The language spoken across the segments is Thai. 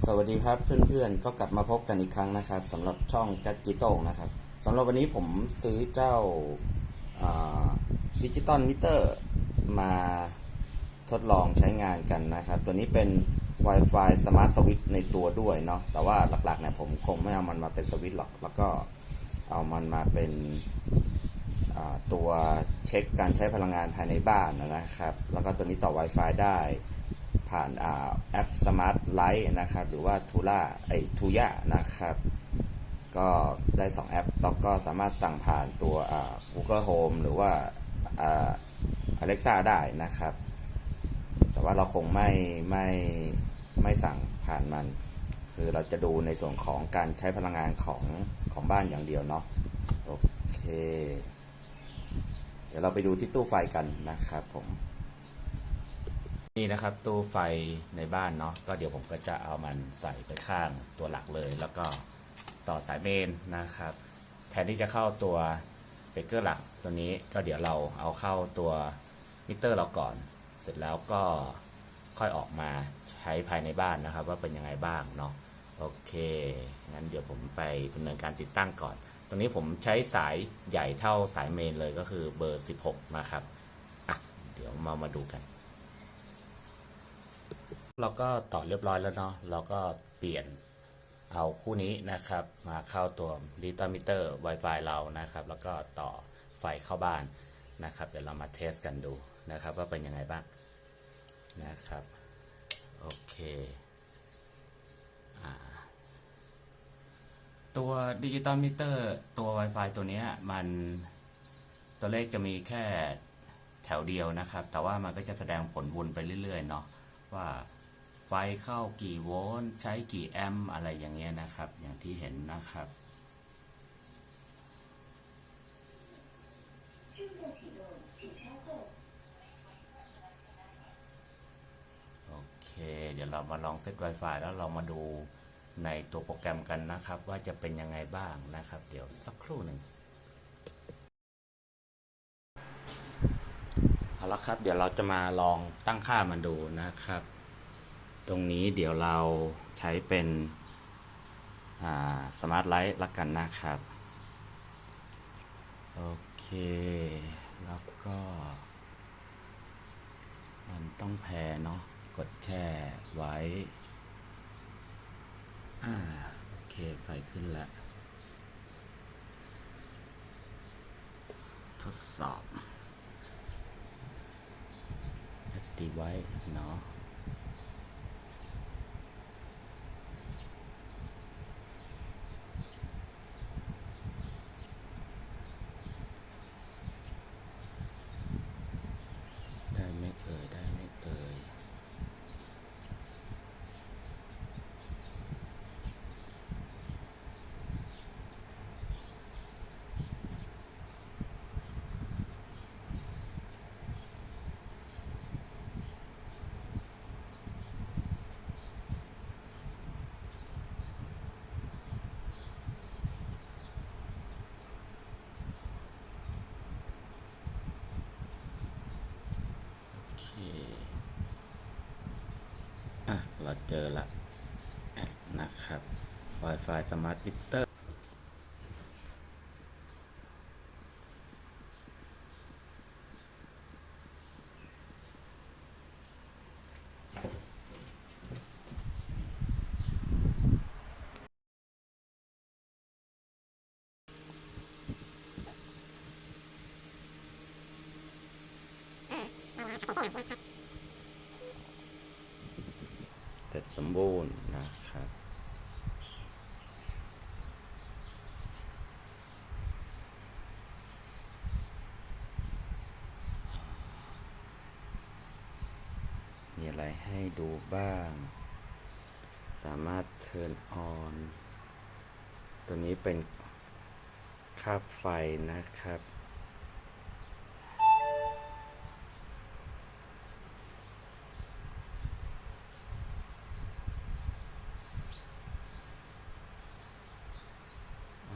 สวัสดีครับเพื่อนๆก็กลับมาพบกันอีกครั้งนะครับสำหรับช่องจัดจิโต้งนะครับสำหรับวันนี้ผมซื้อเจ้าดิจิตอลมิเตอร์มาทดลองใช้งานกันนะครับตัวนี้เป็น Wi-Fi Smart Switch ในตัวด้วยเนาะแต่ว่าหลักๆเนี่ยผมคงไม่เอามันมาเป็นสวิตช์หรอกแล้วก็เอามันมาเป็นตัวเช็คการใช้พลังงานภายในบ้านนะครับแล้วก็ตัวนี้ต่อ Wi-Fi ได้ผ่านแอป Smart Light นะครับหรือว่าทูย่านะครับก็ได้2แอปแล้วก็สามารถสั่งผ่านตัวGoogle Home หรือว่าAlexa ได้นะครับแต่ว่าเราคงไม่สั่งผ่านมันคือเราจะดูในส่วนของการใช้พลังงานของบ้านอย่างเดียวเนาะโอเคเดี๋ยวเราไปดูที่ตู้ไฟกันนะครับผมนี่นะครับตู้ไฟในบ้านเนาะก็เดี๋ยวผมก็จะเอามันใส่ไปข้างตัวหลักเลยแล้วก็ต่อสายเมนนะครับแทนที่จะเข้าตัวเบรกเกอร์หลักตัวนี้ก็เดี๋ยวเราเอาเข้าตัวมิเตอร์เราก่อนเสร็จแล้วก็ค่อยออกมาใช้ภายในบ้านนะครับว่าเป็นยังไงบ้างเนาะโอเคงั้นเดี๋ยวผมไปดำเนินการติดตั้งก่อนตรงนี้ผมใช้สายใหญ่เท่าสายเมนเลยก็คือเบอร์16นะครับเดี๋ยวมาดูกันเราก็ต่อเรียบร้อยแล้วเนาะเราก็เปลี่ยนเอาคู่นี้นะครับมาเข้าตัวดิจิตอลมิเตอร์ Wi-Fi เรานะครับแล้วก็ต่อไฟเข้าบ้านนะครับเดี๋ยวเรามาเทสกันดูนะครับว่าเป็นยังไงบ้างนะครับโอเคตัวดิจิตอลมิเตอร์ตัว Wi-Fi ตัวนี้มันตัวเลขจะมีแค่แถวเดียวนะครับแต่ว่ามันก็จะแสดงผลวนไปเรื่อยๆเนาะว่าไฟเข้ากี่โวลต์ใช้กี่แอมป์อะไรอย่างเงี้ยนะครับอย่างที่เห็นนะครับโอเคเดี๋ยวเรามาลองเซต Wi-Fi แล้วเรามาดูในตัวโปรแกรมกันนะครับว่าจะเป็นยังไงบ้างนะครับเดี๋ยวสักครู่หนึ่งเอาละครับเดี๋ยวเราจะมาลองตั้งค่ามันดูนะครับตรงนี้เดี๋ยวเราใช้เป็นสมาร์ทไลท์ละกันนะครับโอเคแล้วก็มันต้องแพร์เนาะกดแช่ไว้โอเคไฟขึ้นแล้วทดสอบแอดดีไว้เนาะได้ไหมเอ่ยได้ไหมเอ่ยเราเจอละนะครับ Wi-Fi Smart Meter เสร็จสมบูรณ์นะครับมีอะไรให้ดูบ้างสามารถ turn on ตัวนี้เป็นคาบไฟนะครับ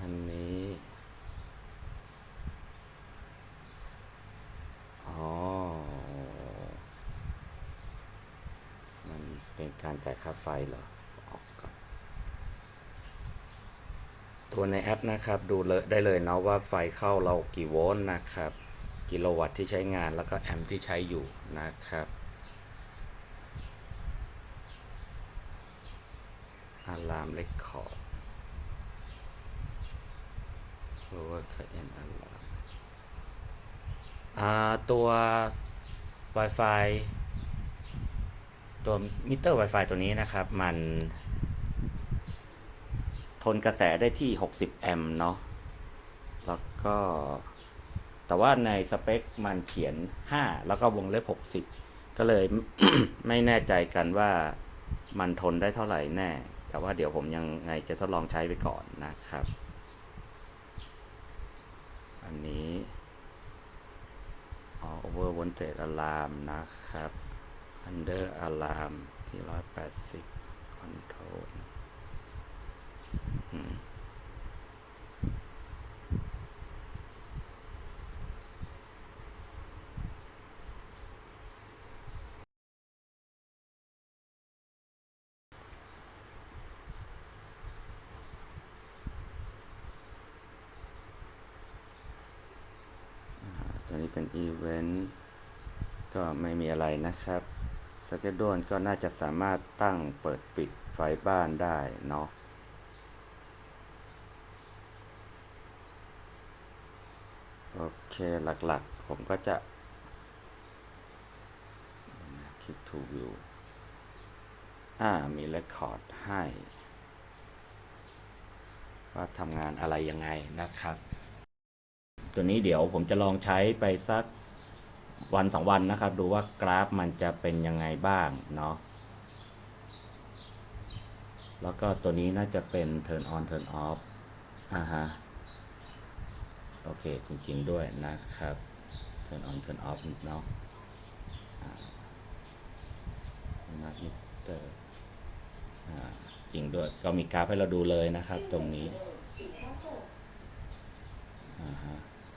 อันนี้มันเป็นการจ่ายค่าไฟเหรอออกก่อน ตัวในแอปนะครับดูเลยได้เลยเนาะว่าไฟเข้าเรากี่โวลต์นะครับกิโลวัตต์ที่ใช้งานแล้วก็แอมป์ที่ใช้อยู่นะครับอะลามเรคคอร์ดPower Current Alarm ตัว Wi-Fi ตัวมิเตอร์ Wi-Fi ตัวนี้นะครับมันทนกระแสได้ที่60แอมป์เนาะแล้วก็แต่ว่าในสเปคมันเขียน5แล้วก็วงเล็บ60ก็เลย ไม่แน่ใจกันว่ามันทนได้เท่าไหร่แน่แต่ว่าเดี๋ยวผมยังไงจะทดลองใช้ไปก่อนนะครับอันนี้over voltage alarm นะครับ under alarm ที่180 control ตัวนี้เป็นอีเวนต์ก็ไม่มีอะไรนะครับสเกจดูลก็น่าจะสามารถตั้งเปิดปิดไฟบ้านได้เนาะโอเคหลักๆผมก็จะคลิก to view มี record ให้ว่าทำงานอะไรยังไงนะครับตัวนี้เดี๋ยวผมจะลองใช้ไปสักวัน2วันนะครับดูว่ากราฟมันจะเป็นยังไงบ้างเนาะแล้วก็ตัวนี้น่าจะเป็น turn on turn off โอเคจริงๆด้วยนะครับ turn on turn off เนาะมาฮิตเตอร์จริงด้วยก็มีกราฟให้เราดูเลยนะครับตรงนี้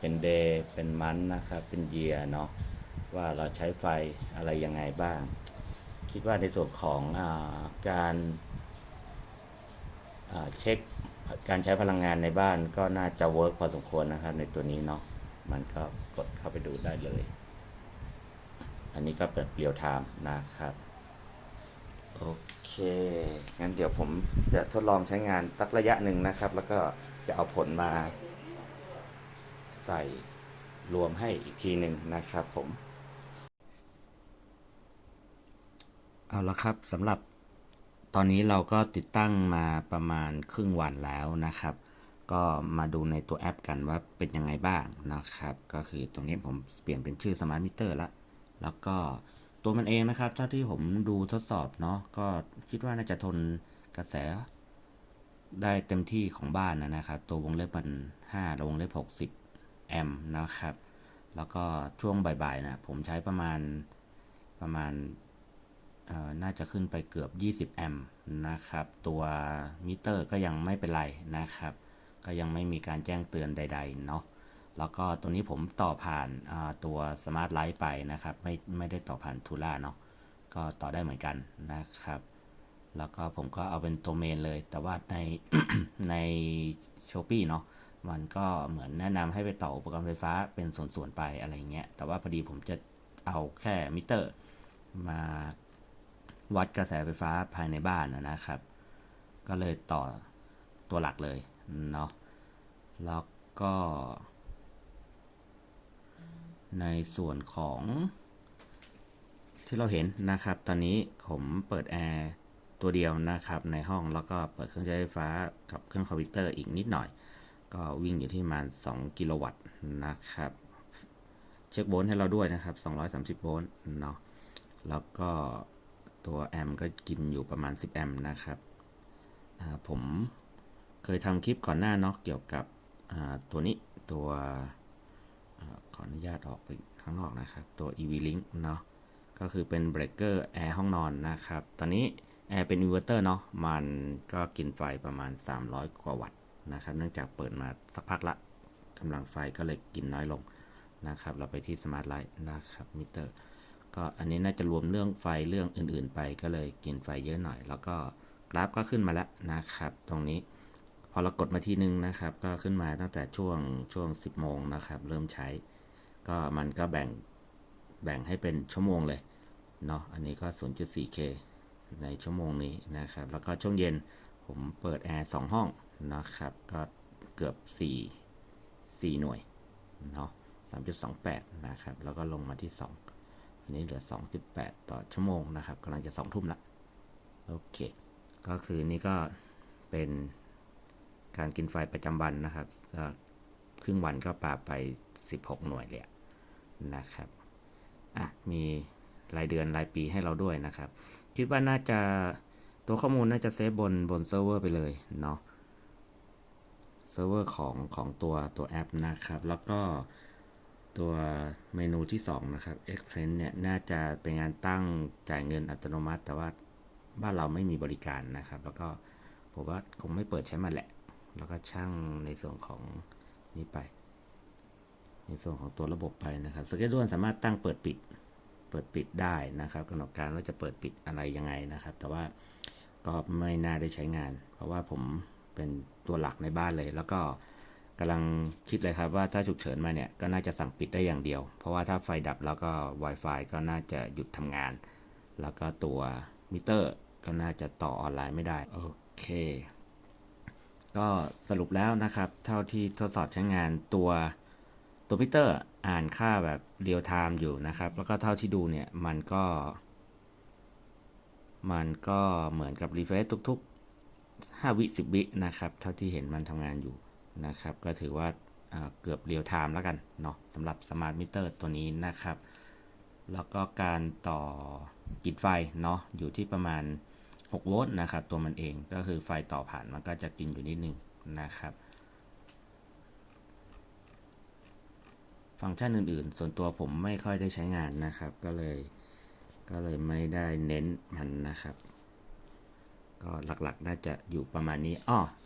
เป็นเดย์เป็นมันนะครับเป็นเยียเนาะว่าเราใช้ไฟอะไรยังไงบ้างคิดว่าในส่วนของการเช็คการใช้พลังงานในบ้านก็น่าจะเวิร์กพอสมควรนะครับในตัวนี้เนาะมันก็กดเข้าไปดูได้เลยอันนี้ก็เป็นเรียลไทม์นะครับโอเคงั้นเดี๋ยวผมจะทดลองใช้งานสักระยะหนึ่งนะครับแล้วก็จะเอาผลมาใส่รวมให้อีกทีหนึ่งนะครับผมเอาละครับสำหรับตอนนี้เราก็ติดตั้งมาประมาณครึ่งวันแล้วนะครับก็มาดูในตัวแอปกันว่าเป็นยังไงบ้างนะครับก็คือตรงนี้ผมเปลี่ยนเป็นชื่อ Smart Meter แล้วก็ตัวมันเองนะครับเท่าที่ผมดูทดสอบเนาะก็คิดว่าน่าจะทนกระแสได้เต็มที่ของบ้านนะครับตัววงเล็บมัน5วงเล็บ60แอมป์นะครับแล้วก็ช่วงบ่ายๆนะผมใช้ประมาณน่าจะขึ้นไปเกือบ20แอมป์นะครับตัวมิเตอร์ก็ยังไม่เป็นไรนะครับก็ยังไม่มีการแจ้งเตือนใดๆเนาะแล้วก็ตัวนี้ผมต่อผ่านตัวสมาร์ทไลท์ไปนะครับไม่ได้ต่อผ่านทูล่าเนาะก็ต่อได้เหมือนกันนะครับแล้วก็ผมก็เอาเป็นตัวเมนเลยแต่ว่าใน ใน Shopee เนาะมันก็เหมือนแนะนำให้ไปต่ออุปกรณ์ไฟฟ้าเป็นส่วนๆไปอะไรเงี้ยแต่ว่าพอดีผมจะเอาแค่มิเตอร์มาวัดกระแสไฟฟ้าภายในบ้านนะครับก็เลยต่อตัวหลักเลยเนาะแล้วก็ในส่วนของที่เราเห็นนะครับตอนนี้ผมเปิดแอร์ตัวเดียวนะครับในห้องแล้วก็เปิดเครื่องใช้ไฟฟ้ากับเครื่องคอมพิวเตอร์อีกนิดหน่อยก็วิ่งอยู่ที่ประมาณ2กิโลวัตต์นะครับเช็คโวลต์ให้เราด้วยนะครับ230โวลต์เนาะแล้วก็ตัวแอมก็กินอยู่ประมาณ10แอมนะครับผมเคยทำคลิปก่อนหน้าเนาะเกี่ยวกับตัวนี้ตัวขออนุญาตออกไปข้างนอกนะครับตัว EV Link เนาะก็คือเป็นเบรกเกอร์แอร์ห้องนอนนะครับตอนนี้แอร์เป็นอินเวอร์เตอร์เนาะมันก็กินไฟประมาณ300กว่าวัตต์นะครับเนื่องจากเปิดมาสักพักละกำลังไฟก็เลยกินน้อยลงนะครับเราไปที่สมาร์ทไลท์นะครับมิเตอร์ก็อันนี้น่าจะรวมเรื่องไฟเรื่องอื่นๆไปก็เลยกินไฟเยอะหน่อยแล้วก็กราฟก็ขึ้นมาแล้วนะครับตรงนี้พ อเรากดมาทีนึงนะครับก็ขึ้นมาตั้งแต่ช่วง10 โมงนะครับเริ่มใช้ก็มันก็แบ่งให้เป็นชั่วโมงเลยเนาะอันนี้ก็ 0.4K ในชั่วโมงนี้นะครับแล้วก็ช่วงเย็นผมเปิดแอร์2 ห้องนะครับก็เกือบ4หน่วยเนาะ 3.28 นะครับแล้วก็ลงมาที่2อันนี้เหลือ 2.8 ต่อชั่วโมงนะครับกำลังจะ2 ทุ่มละโอเคก็คือนี่ก็เป็นการกินไฟประจำวันนะครับครึ่งวันก็ปาไป16 หน่วยเลยนะครับมีรายเดือนรายปีให้เราด้วยนะครับคิดว่าน่าจะตัวข้อมูลน่าจะเซฟบนเซิร์ฟเวอร์ไปเลยเนาะเซิร์ฟเวอร์ของตัวแอปนะครับแล้วก็ตัวเมนูที่2นะครับ Expense เนี่ยน่าจะเป็นงานตั้งจ่ายเงินอัตโนมัติแต่ว่าบ้านเราไม่มีบริการนะครับแล้วก็ผมว่าคงไม่เปิดใช้มันแหละแล้วก็ช่างในส่วนของนี้ไปในส่วนของตัวระบบไปนะครับสเกจดูลสามารถตั้งเปิดปิดได้นะครับกำหนดการว่าจะเปิดปิดอะไรยังไงนะครับแต่ว่าก็ไม่น่าได้ใช้งานเพราะว่าผมเป็นตัวหลักในบ้านเลยแล้วก็กำลังคิดเลยครับว่าถ้าฉุกเฉินมาเนี่ยก็น่าจะสั่งปิดได้อย่างเดียวเพราะว่าถ้าไฟดับแล้วก็ Wi-Fi ก็น่าจะหยุดทำงานแล้วก็ตัวมิเตอร์ก็น่าจะต่อออนไลน์ไม่ได้โอเคก็สรุปแล้วนะครับเท่าที่ทดสอบใช้งานตัวมิเตอร์อ่านค่าแบบเรียลไทม์อยู่นะครับแล้วก็เท่าที่ดูเนี่ยมันก็เหมือนกับรีเฟรชทุกๆ5 วิ 10 วินะครับเท่าที่เห็นมันทำงานอยู่นะครับก็ถือว่าเกือบเรียลไทม์แล้วกันเนาะสำหรับสมาร์ทมิเตอร์ตัวนี้นะครับแล้วก็การต่อกินไฟเนาะอยู่ที่ประมาณ6 โวลต์นะครับตัวมันเองก็คือไฟต่อผ่านมันก็จะกินอยู่นิดนึงนะครับฟังก์ชันอื่นๆส่วนตัวผมไม่ค่อยได้ใช้งานนะครับก็เลยไม่ได้เน้นมันนะครับก็หลักๆน่าจะอยู่ประมาณนี้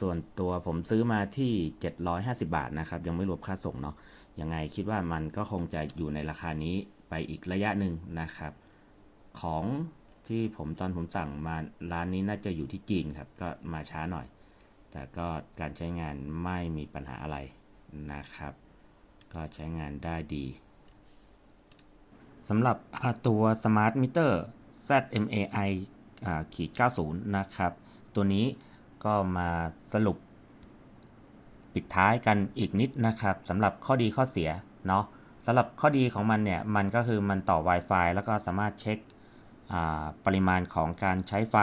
ส่วนตัวผมซื้อมาที่750 บาทนะครับยังไม่รวมค่าส่งเนาะยังไงคิดว่ามันก็คงจะอยู่ในราคานี้ไปอีกระยะหนึ่งนะครับของที่ตอนผมสั่งมาร้านนี้น่าจะอยู่ที่จีนครับก็มาช้าหน่อยแต่ก็การใช้งานไม่มีปัญหาอะไรนะครับก็ใช้งานได้ดีสำหรับตัว Smart Meter ZMAI -90 นะครับตัวนี้ก็มาสรุปปิดท้ายกันอีกนิดนะครับสำหรับข้อดีข้อเสียเนาะสำหรับข้อดีของมันเนี่ยมันก็คือมันต่อ Wi-Fi แล้วก็สามารถเช็คปริมาณของการใช้ไฟ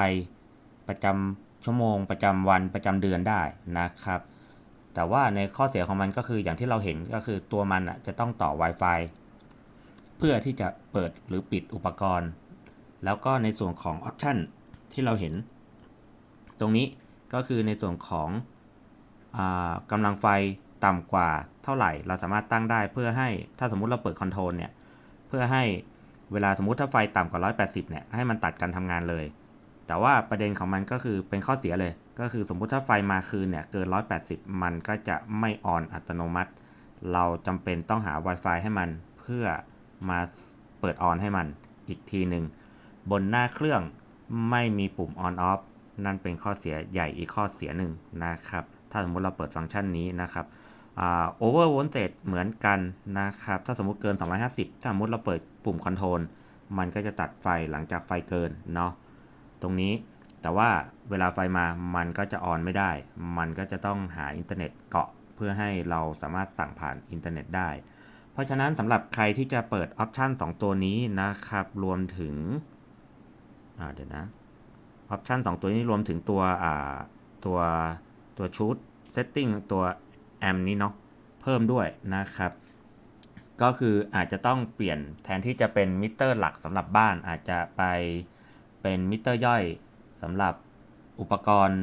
ประจำชั่วโมงประจำวันประจำเดือนได้นะครับแต่ว่าในข้อเสียของมันก็คืออย่างที่เราเห็นก็คือตัวมันจะต้องต่อ Wi-Fi เพื่อที่จะเปิดหรือปิดอุปกรณ์แล้วก็ในส่วนของออปชันที่เราเห็นตรงนี้ก็คือในส่วนของกำลังไฟต่ำกว่าเท่าไหร่เราสามารถตั้งได้เพื่อให้ถ้าสมมุติเราเปิดคอนโทรลเนี่ยเพื่อให้เวลาสมมุติถ้าไฟต่ำกว่า180เนี่ยให้มันตัดการทำงานเลยแต่ว่าประเด็นของมันก็คือเป็นข้อเสียเลยก็คือสมมุติถ้าไฟมาคืนเนี่ยเกิน180มันก็จะไม่ออนอัตโนมัติเราจำเป็นต้องหา Wi-Fi ให้มันเพื่อมาเปิดออนให้มันอีกทีหนึ่งบนหน้าเครื่องไม่มีปุ่ม on off นั่นเป็นข้อเสียใหญ่อีกข้อเสียหนึ่งนะครับถ้าสมมุติเราเปิดฟังก์ชันนี้นะครับover voltage เหมือนกันนะครับถ้าสมมุติเกิน250ถ้าสมมุติเราเปิดปุ่มคอนโทรลมันก็จะตัดไฟหลังจากไฟเกินเนาะตรงนี้แต่ว่าเวลาไฟมามันก็จะออนไม่ได้มันก็จะต้องหาอินเทอร์เน็ตเกาะเพื่อให้เราสามารถสั่งผ่านอินเทอร์เน็ตได้เพราะฉะนั้นสำหรับใครที่จะเปิดออปชัน2ตัวนี้นะครับรวมถึงเดี๋ยวนะออปชัน2ตัวนี้รวมถึงตัวชุดเซตติ้งตัวแอมนี้เนาะเพิ่มด้วยนะครับก็คืออาจจะต้องเปลี่ยนแทนที่จะเป็นมิเตอร์หลักสำหรับบ้านอาจจะไปเป็นมิเตอร์ย่อยสำหรับอุปกรณ์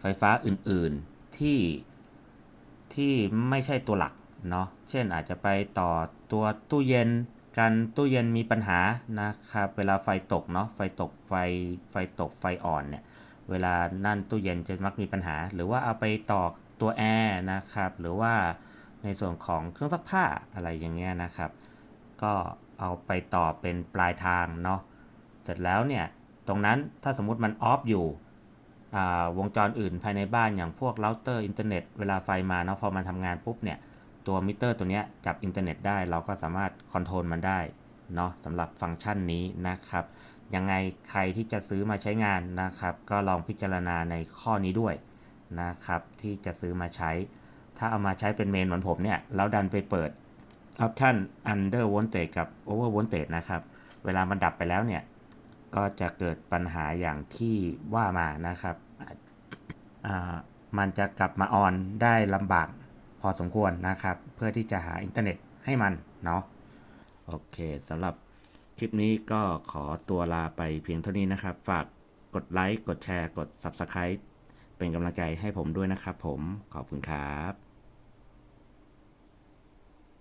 ไฟฟ้าอื่นๆที่ไม่ใช่ตัวหลักเนาะเช่นอาจจะไปต่อตัวตู้เย็นกันตู้เย็นมีปัญหานะครับเวลาไฟตกเนาะไฟตกไฟอ่อนเนี่ยเวลานั่นตู้เย็นจะมักมีปัญหาหรือว่าเอาไปต่อตัวแอร์นะครับหรือว่าในส่วนของเครื่องซักผ้าอะไรอย่างเงี้ยนะครับก็เอาไปต่อเป็นปลายทางเนาะเสร็จแล้วเนี่ยตรงนั้นถ้าสมมุติมันออฟอยู่ วงจรอื่นภายในบ้านอย่างพวกเราเตอร์อินเทอร์เน็ตเวลาไฟมาเนาะพอมันทำงานปุ๊บเนี่ยตัวมิเตอร์ตัวเนี้ยจับอินเทอร์เน็ตได้เราก็สามารถคอนโทรลมันได้เนาะสำหรับฟังก์ชันนี้นะครับยังไงใครที่จะซื้อมาใช้งานนะครับก็ลองพิจารณาในข้อนี้ด้วยนะครับที่จะซื้อมาใช้ถ้าเอามาใช้เป็นเมนเหมือนผมเนี่ยแล้วดันไปเปิดออปชัน under voltage กับ over voltage นะครับเวลามันดับไปแล้วเนี่ยก็จะเกิดปัญหาอย่างที่ว่ามานะครับมันจะกลับมาออนได้ลำบากพอสมควรนะครับเพื่อที่จะหาอินเทอร์เน็ตให้มันเนาะโอเคสำหรับคลิปนี้ก็ขอตัวลาไปเพียงเท่านี้นะครับฝากกดไลค์กดแชร์กด Subscribe เป็นกำลังใจให้ผมด้วยนะครับผมขอบคุณครับ